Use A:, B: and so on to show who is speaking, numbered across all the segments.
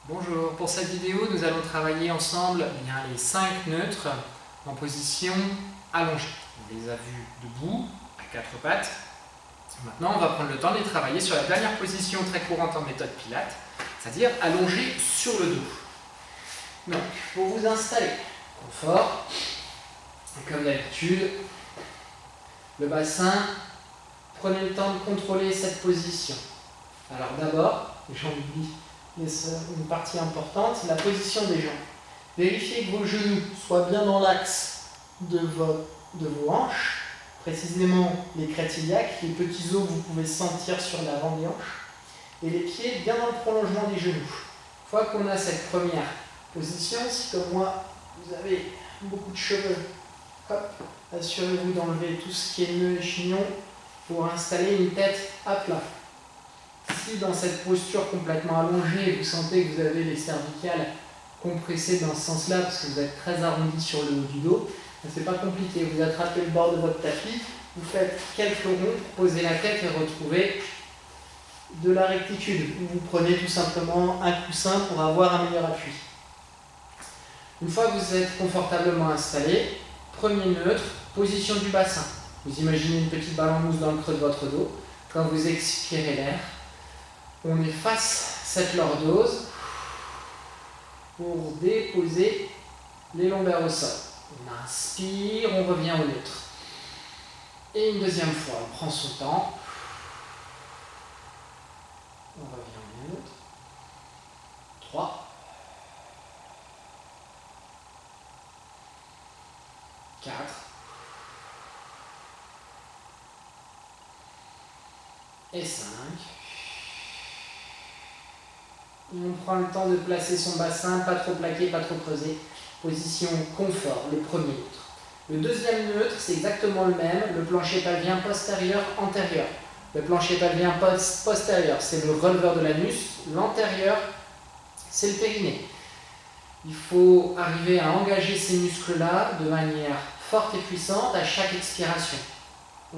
A: Bonjour, pour cette vidéo nous allons travailler ensemble les 5 neutres en position allongée. On les a vus debout, à 4 pattes. Maintenant on va prendre le temps de les travailler sur la dernière position très courante en méthode Pilates, c'est-à-dire allongé sur le dos. Donc pour vous installer, confort, comme d'habitude, le bassin, prenez le temps de contrôler cette position. Alors d'abord, j'en oublie une partie importante, c'est la position des jambes. Vérifiez que vos genoux soient bien dans l'axe de vos hanches, précisément les crêtes iliaques, les petits os que vous pouvez sentir sur l'avant des hanches, et les pieds bien dans le prolongement des genoux. Une fois qu'on a cette première position, si comme moi vous avez beaucoup de cheveux, hop, assurez-vous d'enlever tout ce qui est nœud et chignon pour installer une tête à plat. Si dans cette posture complètement allongée, vous sentez que vous avez les cervicales compressées dans ce sens-là, parce que vous êtes très arrondi sur le haut du dos, c'est pas compliqué. Vous attrapez le bord de votre tapis, vous faites quelques ronds, posez la tête et retrouvez de la rectitude. Vous prenez tout simplement un coussin pour avoir un meilleur appui. Une fois que vous êtes confortablement installé, premier neutre, position du bassin. Vous imaginez une petite balle en mousse dans le creux de votre dos. Quand vous expirez l'air, on efface cette lordose pour déposer les lombaires au sol. On inspire, on revient au neutre. Et une deuxième fois, on prend son temps. On revient au neutre. 3. 4. Et 5. Et on prend le temps de placer son bassin, pas trop plaqué, pas trop creusé. Position confort, le premier neutre. Le deuxième neutre, c'est exactement le même, le plancher pelvien postérieur, antérieur. Le plancher pelvien postérieur, c'est le releveur de l'anus. L'antérieur, c'est le périnée. Il faut arriver à engager ces muscles-là de manière forte et puissante à chaque expiration.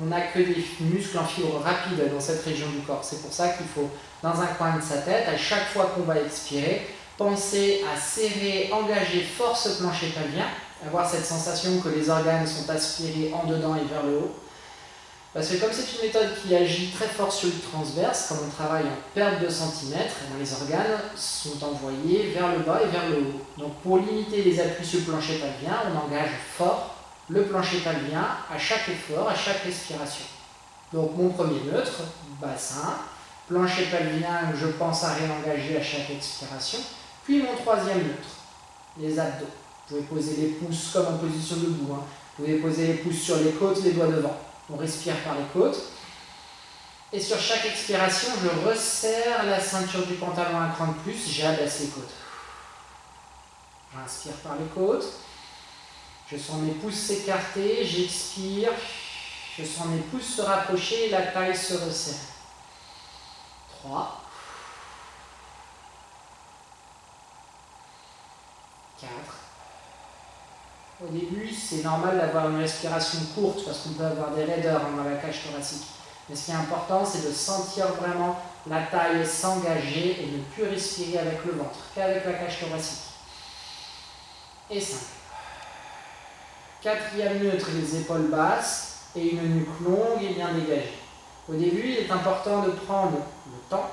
A: On n'a que des muscles en fibre rapide dans cette région du corps. C'est pour ça qu'il faut, dans un coin de sa tête, à chaque fois qu'on va expirer, penser à serrer, engager fort ce plancher pelvien, avoir cette sensation que les organes sont aspirés en dedans et vers le haut. Parce que comme c'est une méthode qui agit très fort sur le transverse, comme on travaille en perte de centimètres, les organes sont envoyés vers le bas et vers le haut. Donc pour limiter les appuis sur le plancher pelvien, on engage fort le plancher pelvien à chaque effort, à chaque respiration. Donc mon premier neutre, bassin, plancher pelvien, je pense à réengager à chaque expiration. Puis mon troisième neutre, les abdos. Vous pouvez poser les pouces comme en position debout. Vous pouvez poser les pouces sur les côtes, les doigts devant. On respire par les côtes. Et sur chaque expiration, je resserre la ceinture du pantalon un cran de plus, j'abaisse les côtes. J'inspire par les côtes. Je sens mes pouces s'écarter, j'expire. Je sens mes pouces se rapprocher et la taille se resserre. 3. 4. Au début, c'est normal d'avoir une respiration courte parce qu'on peut avoir des raideurs dans la cage thoracique. Mais ce qui est important, c'est de sentir vraiment la taille s'engager et ne plus respirer avec le ventre, qu'avec la cage thoracique. Et 5. Quatrième neutre, les épaules basses et une nuque longue et bien dégagée. Au début, il est important de prendre le temps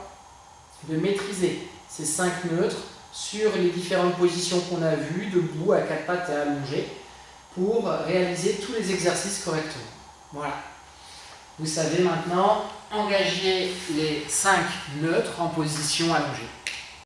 A: de maîtriser ces 5 neutres sur les différentes positions qu'on a vues, debout, à 4 pattes et allongé, pour réaliser tous les exercices correctement. Voilà. Vous savez maintenant engager les 5 neutres en position allongée.